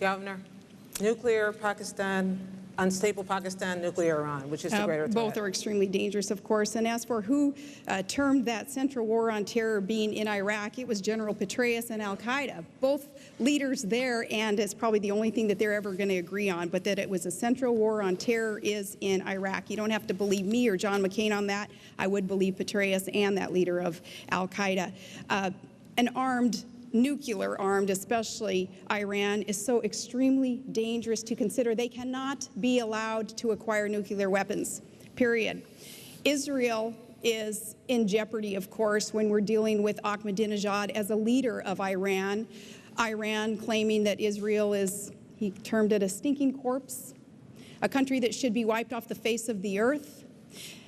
Governor, nuclear Pakistan, unstable Pakistan, nuclear Iran, which is the greater threat? Both are extremely dangerous, of course. And as for who termed that central war on terror being in Iraq, it was General Petraeus and al-Qaeda. Both leaders there, and it's probably the only thing that they're ever going to agree on, but that it was a central war on terror is in Iraq. You don't have to believe me or John McCain on that. I would believe Petraeus and that leader of al-Qaeda. An armed, nuclear armed, especially Iran, is so extremely dangerous to consider. They cannot be allowed to acquire nuclear weapons, period. Israel is in jeopardy, of course, when we're dealing with Ahmadinejad as a leader of Iran. Iran claiming that Israel is, he termed it a stinking corpse, a country that should be wiped off the face of the earth.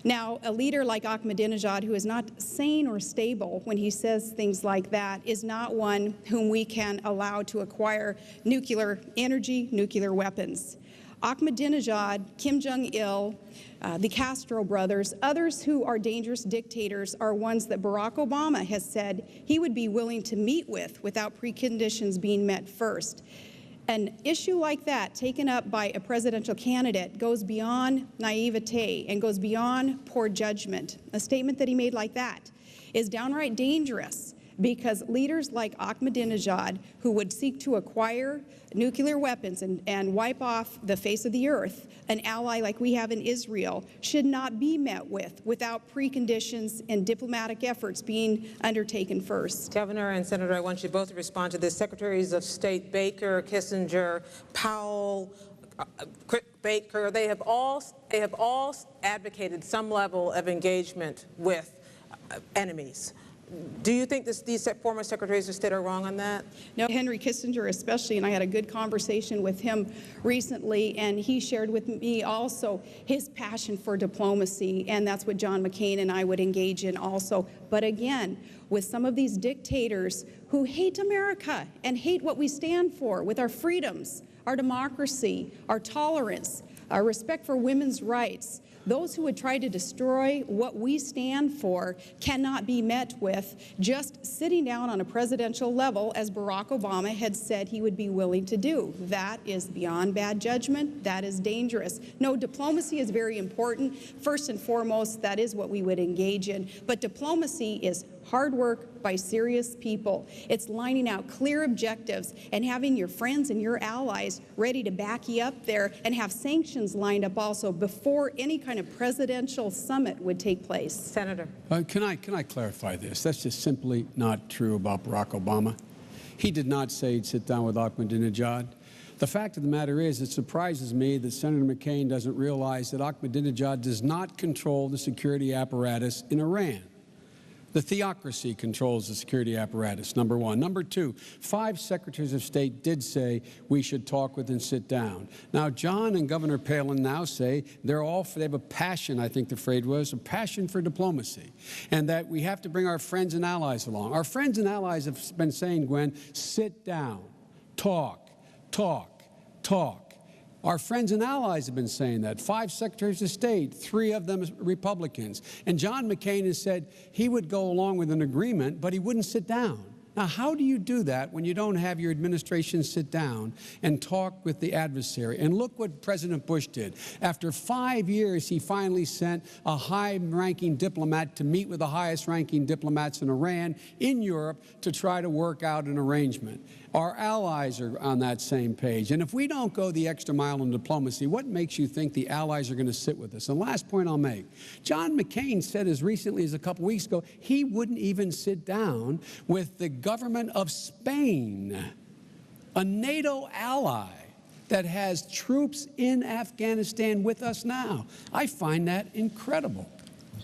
Now, a leader like Ahmadinejad, who is not sane or stable when he says things like that, is not one whom we can allow to acquire nuclear energy, nuclear weapons. Ahmadinejad, Kim Jong-il, the Castro brothers, others who are dangerous dictators are ones that Barack Obama has said he would be willing to meet with without preconditions being met first. An issue like that taken up by a presidential candidate goes beyond naivete and goes beyond poor judgment. A statement that he made like that is downright dangerous, because leaders like Ahmadinejad, who would seek to acquire nuclear weapons and wipe off the face of the earth, an ally like we have in Israel, should not be met with without preconditions and diplomatic efforts being undertaken first. Governor and Senator, I want you both to respond to this. Secretaries of State Baker, Kissinger, Powell, Baker, they have all advocated some level of engagement with enemies. Do you think these former secretaries of state are wrong on that? No, Henry Kissinger especially, and I had a good conversation with him recently, and he shared with me also his passion for diplomacy, and that's what John McCain and I would engage in also. But again, with some of these dictators who hate America and hate what we stand for with our freedoms, our democracy, our tolerance, our respect for women's rights, those who would try to destroy what we stand for cannot be met with just sitting down on a presidential level, as Barack Obama had said he would be willing to do. That is beyond bad judgment. That is dangerous. No, diplomacy is very important. First and foremost, that is what we would engage in. But diplomacy is hard work by serious people. It's lining out clear objectives and having your friends and your allies ready to back you up there, and have sanctions lined up also before any kind of presidential summit would take place. Senator. Can I clarify this? That's just simply not true about Barack Obama. He did not say he'd sit down with Ahmadinejad. The fact of the matter is, it surprises me that Senator McCain doesn't realize that Ahmadinejad does not control the security apparatus in Iran. The theocracy controls the security apparatus, number one. Number two, 5 secretaries of state did say we should talk with and sit down. Now, John and Governor Palin now say they have a passion, I think the phrase was, a passion for diplomacy, and that we have to bring our friends and allies along. Our friends and allies have been saying, Gwen, sit down, talk, talk, talk. Our friends and allies have been saying that. 5 secretaries of state, 3 of them Republicans. And John McCain has said he would go along with an agreement, but he wouldn't sit down. Now, how do you do that when you don't have your administration sit down and talk with the adversary? And look what President Bush did. After 5 years, he finally sent a high-ranking diplomat to meet with the highest-ranking diplomats in Iran, in Europe, to try to work out an arrangement. Our allies are on that same page. And if we don't go the extra mile in diplomacy, what makes you think the allies are going to sit with us? And last point I'll make, John McCain said as recently as a couple weeks ago, he wouldn't even sit down with the government of Spain, a NATO ally that has troops in Afghanistan with us now. I find that incredible.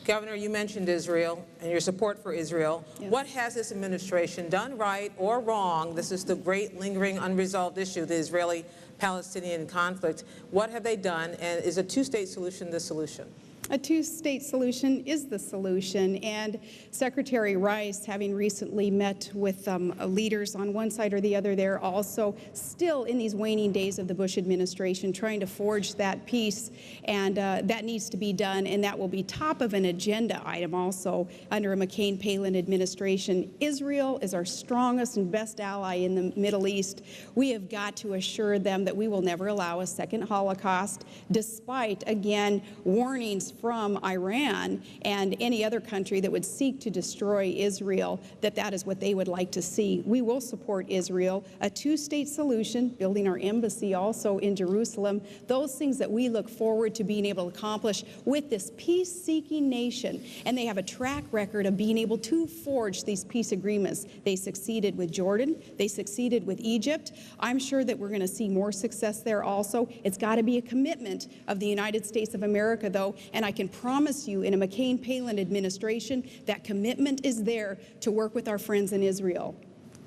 Governor, you mentioned Israel and your support for Israel. Yes. What has this administration done right or wrong? This is the great lingering unresolved issue, the Israeli-Palestinian conflict. What have they done, and is a 2-state solution the solution? A two-state solution is the solution, and Secretary Rice, having recently met with leaders on one side or the other there, also still in these waning days of the Bush administration, trying to forge that peace, and that needs to be done, and that will be top of an agenda item also under a McCain-Palin administration. Israel is our strongest and best ally in the Middle East. We have got to assure them that we will never allow a second Holocaust, despite, again, warnings from Iran and any other country that would seek to destroy Israel, that is what they would like to see. We will support Israel, a two-state solution, building our embassy also in Jerusalem, those things that we look forward to being able to accomplish with this peace-seeking nation. And they have a track record of being able to forge these peace agreements. They succeeded with Jordan. They succeeded with Egypt. I'm sure that we're going to see more success there also. It's got to be a commitment of the United States of America, though, and I can promise you in a McCain-Palin administration that commitment is there to work with our friends in Israel.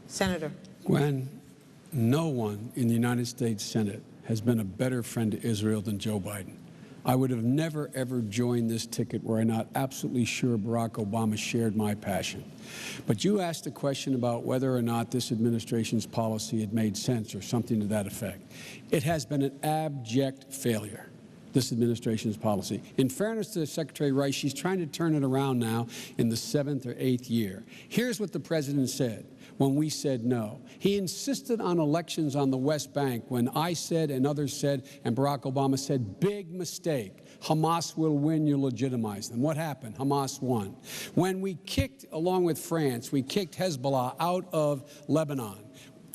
Senator. Gwen, no one in the United States Senate has been a better friend to Israel than Joe Biden. I would have never, ever joined this ticket were I not absolutely sure Barack Obama shared my passion. But you asked a question about whether or not this administration's policy had made sense or something to that effect. It has been an abject failure, this administration's policy. In fairness to Secretary Rice, she's trying to turn it around now in the 7th or 8th year. Here's what the president said when we said no. He insisted on elections on the West Bank when I said and others said and Barack Obama said, big mistake. Hamas will win, you legitimize them. What happened? Hamas won. When we kicked, along with France, we kicked Hezbollah out of Lebanon,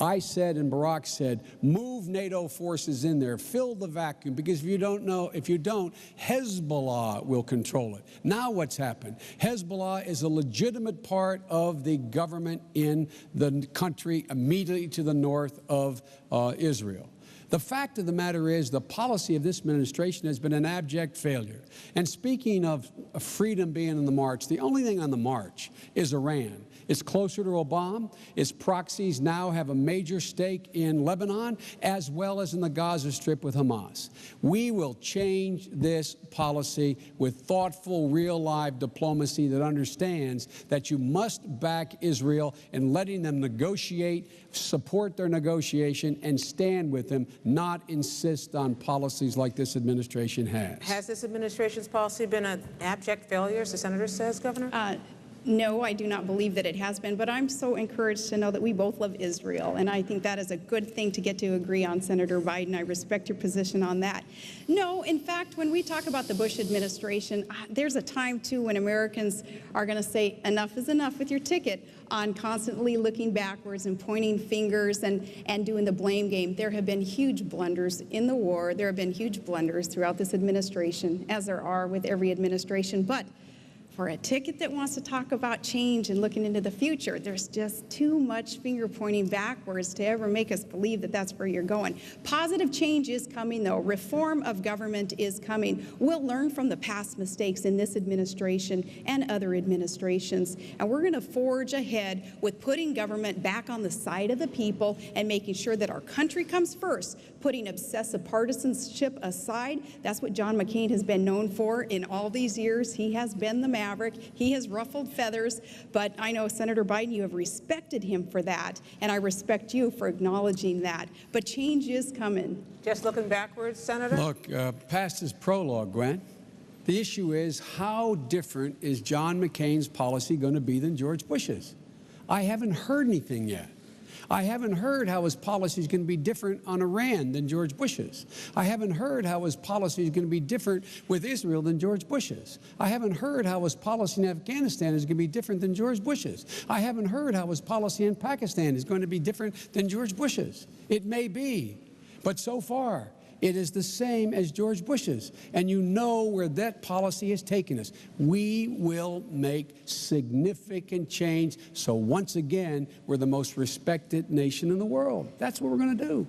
I said and Barack said, move NATO forces in there, fill the vacuum, because if you don't, Hezbollah will control it. Now what's happened? Hezbollah is a legitimate part of the government in the country immediately to the north of Israel. The fact of the matter is the policy of this administration has been an abject failure. And speaking of freedom being on the march, the only thing on the march is Iran. It's closer to Obama. Its proxies now have a major stake in Lebanon as well as in the Gaza Strip with Hamas. We will change this policy with thoughtful, real, live diplomacy that understands that you must back Israel in letting them negotiate, support their negotiation, and stand with them, not insist on policies like this administration has. Has this administration's policy been an abject failure, as the senator says, Governor? No, I do not believe that it has been, but I'm so encouraged to know that we both love Israel, and I think that is a good thing to get to agree on, Senator Biden. I respect your position on that. No, in fact, when we talk about the Bush administration, there's a time, too, when Americans are going to say enough is enough with your ticket on constantly looking backwards and pointing fingers and doing the blame game. There have been huge blunders in the war. There have been huge blunders throughout this administration, as there are with every administration, but for a ticket that wants to talk about change and looking into the future, there's just too much finger pointing backwards to ever make us believe that that's where you're going. Positive change is coming, though. Reform of government is coming. We'll learn from the past mistakes in this administration and other administrations, and we're going to forge ahead with putting government back on the side of the people and making sure that our country comes first, putting obsessive partisanship aside. That's what John McCain has been known for in all these years. He has been the maverick. He has ruffled feathers, but I know, Senator Biden, you have respected him for that, and I respect you for acknowledging that. But change is coming. Just looking backwards, Senator? Look, past is prologue, Gwen. The issue is, how different is John McCain's policy going to be than George Bush's? I haven't heard anything yet. I haven't heard how his policy is going to be different on Iran than George Bush's. I haven't heard how his policy is going to be different with Israel than George Bush's. I haven't heard how his policy in Afghanistan is going to be different than George Bush's. I haven't heard how his policy in Pakistan is going to be different than George Bush's. It may be, but so far, it is the same as George Bush's, and you know where that policy has taken us. We will make significant change, so once again, we're the most respected nation in the world. That's what we're going to do.